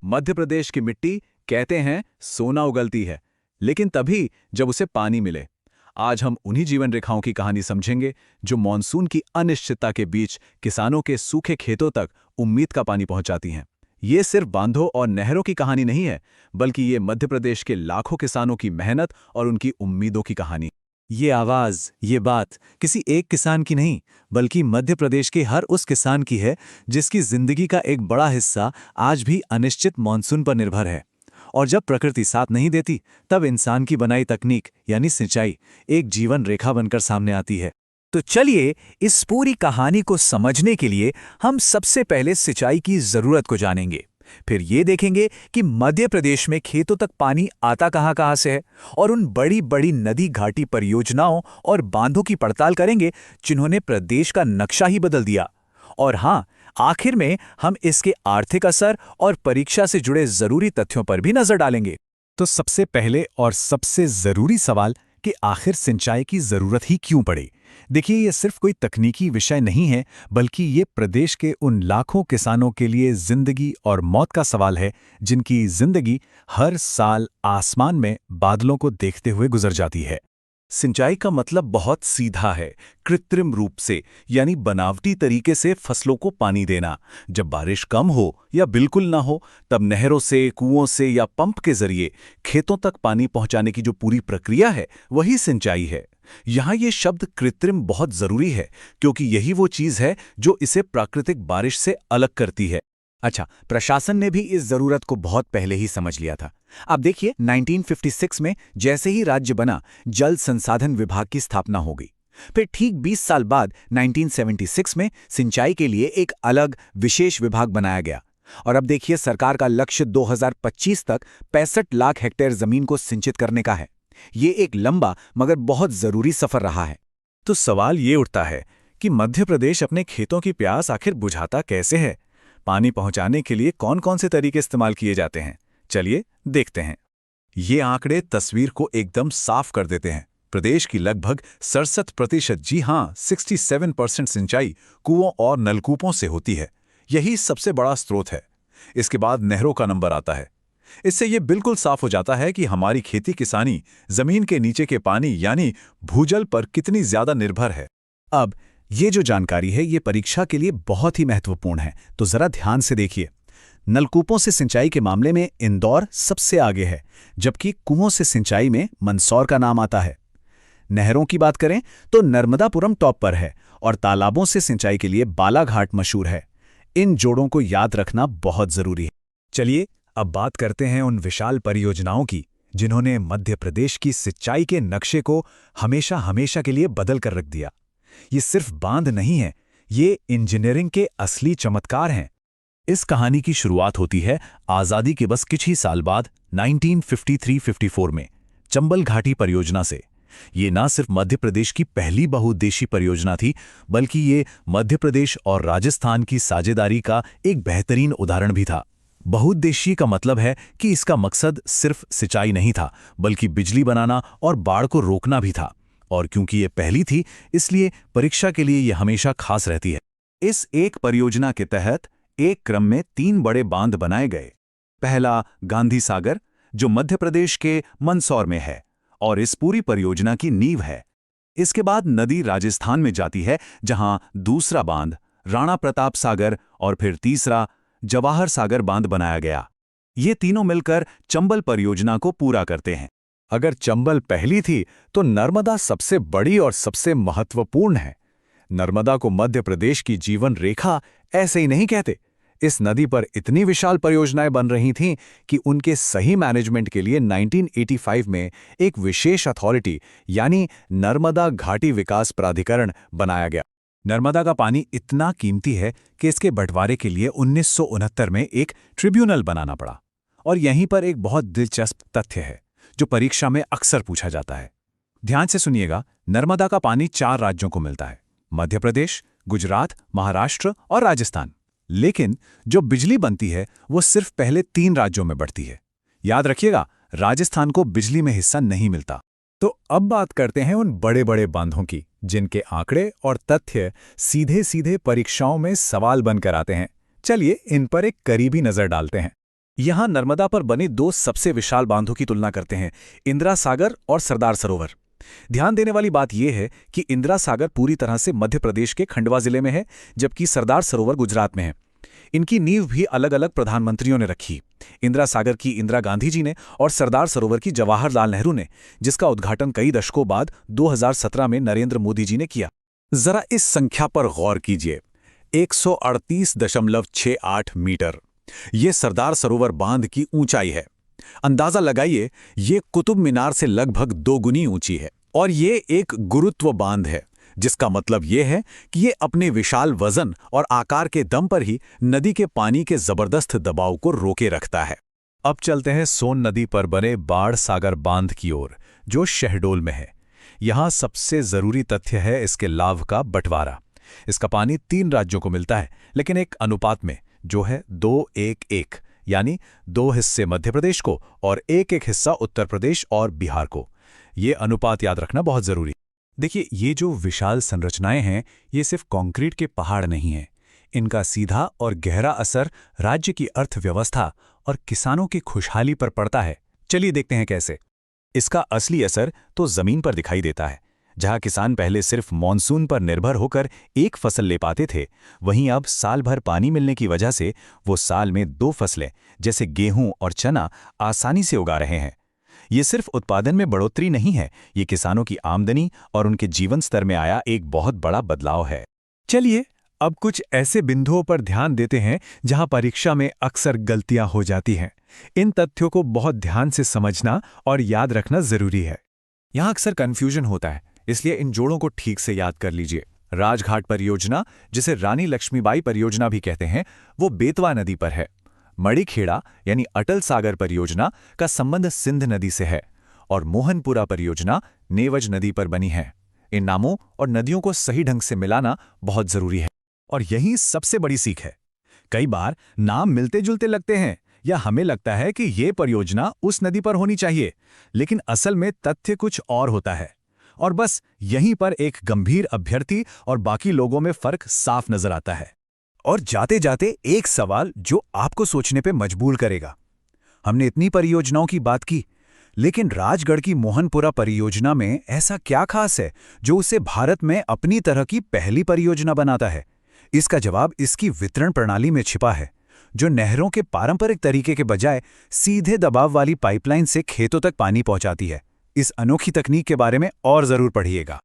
मध्य प्रदेश की मिट्टी कहते हैं सोना उगलती है, लेकिन तभी जब उसे पानी मिले। आज हम उन्हीं जीवन रेखाओं की कहानी समझेंगे जो मॉनसून की अनिश्चितता के बीच किसानों के सूखे खेतों तक उम्मीद का पानी पहुंचाती हैं। ये सिर्फ बांधों और नहरों की कहानी नहीं है, बल्कि ये मध्य प्रदेश के लाखों किसानों की मेहनत और उनकी उम्मीदों की कहानी। ये आवाज़, ये बात किसी एक किसान की नहीं, बल्कि मध्य प्रदेश के हर उस किसान की है जिसकी जिंदगी का एक बड़ा हिस्सा आज भी अनिश्चित मॉनसून पर निर्भर है। और जब प्रकृति साथ नहीं देती, तब इंसान की बनाई तकनीक यानी सिंचाई एक जीवन रेखा बनकर सामने आती है। तो चलिए, इस पूरी कहानी को समझने के लिए हम सबसे पहले सिंचाई की जरूरत को जानेंगे। फिर ये देखेंगे कि मध्य प्रदेश में खेतों तक पानी आता कहां से है, और उन बड़ी बड़ी नदी घाटी परियोजनाओं और बांधों की पड़ताल करेंगे जिन्होंने प्रदेश का नक्शा ही बदल दिया। और हां, आखिर में हम इसके आर्थिक असर और परीक्षा से जुड़े जरूरी तथ्यों पर भी नजर डालेंगे। तो सबसे पहले और सबसे जरूरी सवाल कि आखिर सिंचाई की जरूरत ही क्यों पड़े। देखिए, ये सिर्फ कोई तकनीकी विषय नहीं है, बल्कि ये प्रदेश के उन लाखों किसानों के लिए जिंदगी और मौत का सवाल है जिनकी जिंदगी हर साल आसमान में बादलों को देखते हुए गुजर जाती है। सिंचाई का मतलब बहुत सीधा है, कृत्रिम रूप से यानी बनावटी तरीके से फसलों को पानी देना। जब बारिश कम हो या बिल्कुल ना हो, तब नहरों से, कुओं से या पंप के जरिए खेतों तक पानी पहुंचाने की जो पूरी प्रक्रिया है, वही सिंचाई है। यहाँ ये शब्द कृत्रिम बहुत जरूरी है, क्योंकि यही वो चीज है जो इसे प्राकृतिक बारिश से अलग करती है। अच्छा, प्रशासन ने भी इस जरूरत को बहुत पहले ही समझ लिया था। अब देखिए, 1956 में जैसे ही राज्य बना, जल संसाधन विभाग की स्थापना हो गई। फिर ठीक 20 साल बाद 1976 में सिंचाई के लिए एक अलग विशेष विभाग बनाया गया। और अब देखिए, सरकार का लक्ष्य 2025 तक 65 लाख हेक्टेयर जमीन को सिंचित करने का है। ये एक लंबा मगर बहुत जरूरी सफर रहा है। तो सवाल ये उठता है कि मध्य प्रदेश अपने खेतों की प्यास आखिर बुझाता कैसे है? पानी पहुंचाने के लिए कौन कौन से तरीके इस्तेमाल किए जाते हैं? चलिए देखते हैं। ये आंकड़े तस्वीर को एकदम साफ कर देते हैं। प्रदेश की लगभग 67%, जी हां 67% सिंचाई कुओं और नलकूपों से होती है। यही सबसे बड़ा स्रोत है। इसके बाद नहरों का नंबर आता है। इससे ये बिल्कुल साफ हो जाता है कि हमारी खेती किसानी जमीन के नीचे के पानी यानी भूजल पर कितनी ज्यादा निर्भर है। अब ये जो जानकारी है, ये परीक्षा के लिए बहुत ही महत्वपूर्ण है, तो जरा ध्यान से देखिए। नलकूपों से सिंचाई के मामले में इंदौर सबसे आगे है, जबकि कुओं से सिंचाई में मंदसौर का नाम आता है। नहरों की बात करें तो नर्मदापुरम टॉप पर है, और तालाबों से सिंचाई के लिए बालाघाट मशहूर है। इन जोड़ों को याद रखना बहुत जरूरी है। चलिए, अब बात करते हैं उन विशाल परियोजनाओं की जिन्होंने मध्य प्रदेश की सिंचाई के नक्शे को हमेशा हमेशा के लिए बदल कर रख दिया। ये सिर्फ बांध नहीं है, ये इंजीनियरिंग के असली चमत्कार हैं। इस कहानी की शुरुआत होती है आज़ादी के बस कुछ ही साल बाद 1953-54 में चंबल घाटी परियोजना से। ये ना सिर्फ मध्य प्रदेश की पहली बहुउद्देशीय परियोजना थी, बल्कि ये मध्य प्रदेश और राजस्थान की साझेदारी का एक बेहतरीन उदाहरण भी था। बहुउद्देशीय का मतलब है कि इसका मकसद सिर्फ सिंचाई नहीं था, बल्कि बिजली बनाना और बाढ़ को रोकना भी था। और क्योंकि ये पहली थी, इसलिए परीक्षा के लिए ये हमेशा खास रहती है। इस एक परियोजना के तहत एक क्रम में 3 बड़े बांध बनाए गए। पहला गांधी सागर, जो मध्य प्रदेश के मंदसौर में है और इस पूरी परियोजना की नींव है। इसके बाद नदी राजस्थान में जाती है, जहां दूसरा बांध राणा प्रताप सागर और फिर तीसरा जवाहर सागर बांध बनाया गया। ये तीनों मिलकर चंबल परियोजना को पूरा करते हैं। अगर चंबल पहली थी, तो नर्मदा सबसे बड़ी और सबसे महत्वपूर्ण है। नर्मदा को मध्य प्रदेश की जीवन रेखा ऐसे ही नहीं कहते। इस नदी पर इतनी विशाल परियोजनाएं बन रही थीं कि उनके सही मैनेजमेंट के लिए 1985 में एक विशेष अथॉरिटी यानी नर्मदा घाटी विकास प्राधिकरण बनाया गया। नर्मदा का पानी इतना कीमती है कि इसके बंटवारे के लिए 1969 में एक ट्रिब्यूनल बनाना पड़ा। और यहीं पर एक बहुत दिलचस्प तथ्य है जो परीक्षा में अक्सर पूछा जाता है। ध्यान से सुनिएगा, नर्मदा का पानी 4 राज्यों को मिलता है, मध्य प्रदेश, गुजरात, महाराष्ट्र और राजस्थान। लेकिन जो बिजली बनती है वो सिर्फ पहले 3 राज्यों में बढ़ती है। याद रखिएगा, राजस्थान को बिजली में हिस्सा नहीं मिलता। तो अब बात करते हैं उन बड़े बड़े बांधों की जिनके आंकड़े और तथ्य सीधे सीधे परीक्षाओं में सवाल बनकर आते हैं। चलिए इन पर एक करीबी नजर डालते हैं। यहाँ नर्मदा पर बने दो सबसे विशाल बांधों की तुलना करते हैं, इंदिरा सागर और सरदार सरोवर। ध्यान देने वाली बात यह है कि इंदिरा सागर पूरी तरह से मध्य प्रदेश के खंडवा जिले में है, जबकि सरदार सरोवर गुजरात में है। इनकी नींव भी अलग अलग प्रधानमंत्रियों ने रखी। इंदिरा सागर की इंदिरा गांधी जी ने और सरदार सरोवर की जवाहरलाल नेहरू ने, जिसका उद्घाटन कई दशकों बाद 2017 में नरेंद्र मोदी जी ने किया। जरा इस संख्या पर गौर कीजिए, 138.68 मीटर। ये सरदार सरोवर बांध की ऊंचाई है। अंदाजा लगाइए, ये कुतुब मीनार से लगभग 2 गुनी ऊंची है। और ये एक गुरुत्व बांध है, जिसका मतलब ये है कि ये अपने विशाल वजन और आकार के दम पर ही नदी के पानी के जबरदस्त दबाव को रोके रखता है। अब चलते हैं सोन नदी पर बने बाढ़ सागर बांध की ओर, जो शहडोल में है। यहाँ सबसे जरूरी तथ्य है इसके लाभ का बंटवारा। इसका पानी 3 राज्यों को मिलता है, लेकिन एक अनुपात में, जो है 2-1-1, यानी 2 हिस्से मध्य प्रदेश को और 1-1 हिस्सा उत्तर प्रदेश और बिहार को। ये अनुपात याद रखना बहुत जरूरी। देखिए, ये जो विशाल संरचनाएं हैं, ये सिर्फ कंक्रीट के पहाड़ नहीं हैं। इनका सीधा और गहरा असर राज्य की अर्थव्यवस्था और किसानों की खुशहाली पर पड़ता है। चलिए देखते हैं कैसे। इसका असली असर तो जमीन पर दिखाई देता है। जहां किसान पहले सिर्फ मॉनसून पर निर्भर होकर एक फसल ले पाते थे, वहीं अब साल भर पानी मिलने की वजह से वो साल में 2 फसलें, जैसे गेहूं और चना, आसानी से उगा रहे हैं। ये सिर्फ उत्पादन में बढ़ोतरी नहीं है, ये किसानों की आमदनी और उनके जीवन स्तर में आया एक बहुत बड़ा बदलाव है। चलिए अब कुछ ऐसे बिंदुओं पर ध्यान देते हैं जहां परीक्षा में अक्सर गलतियां हो जाती हैं। इन तथ्यों को बहुत ध्यान से समझना और याद रखना जरूरी है। यहां अक्सर कंफ्यूजन होता है, इसलिए इन जोड़ों को ठीक से याद कर लीजिए। राजघाट परियोजना, जिसे रानी लक्ष्मीबाई परियोजना भी कहते हैं, वो बेतवा नदी पर है। मणिखेड़ा यानी अटल सागर परियोजना का संबंध सिंध नदी से है, और मोहनपुरा परियोजना नेवज नदी पर बनी है। इन नामों और नदियों को सही ढंग से मिलाना बहुत जरूरी है। और यही सबसे बड़ी सीख है। कई बार नाम मिलते जुलते लगते हैं या हमें लगता है कि ये परियोजना उस नदी पर होनी चाहिए, लेकिन असल में तथ्य कुछ और होता है। और बस यहीं पर एक गंभीर अभ्यर्थी और बाकी लोगों में फर्क साफ नजर आता है। और जाते जाते एक सवाल जो आपको सोचने पे मजबूर करेगा। हमने इतनी परियोजनाओं की बात की, लेकिन राजगढ़ की मोहनपुरा परियोजना में ऐसा क्या खास है जो उसे भारत में अपनी तरह की पहली परियोजना बनाता है? इसका जवाब इसकी वितरण प्रणाली में छिपा है, जो नहरों के पारंपरिक तरीके के बजाय सीधे दबाव वाली पाइपलाइन से खेतों तक पानी पहुंचाती है। इस अनोखी तकनीक के बारे में और जरूर पढ़िएगा।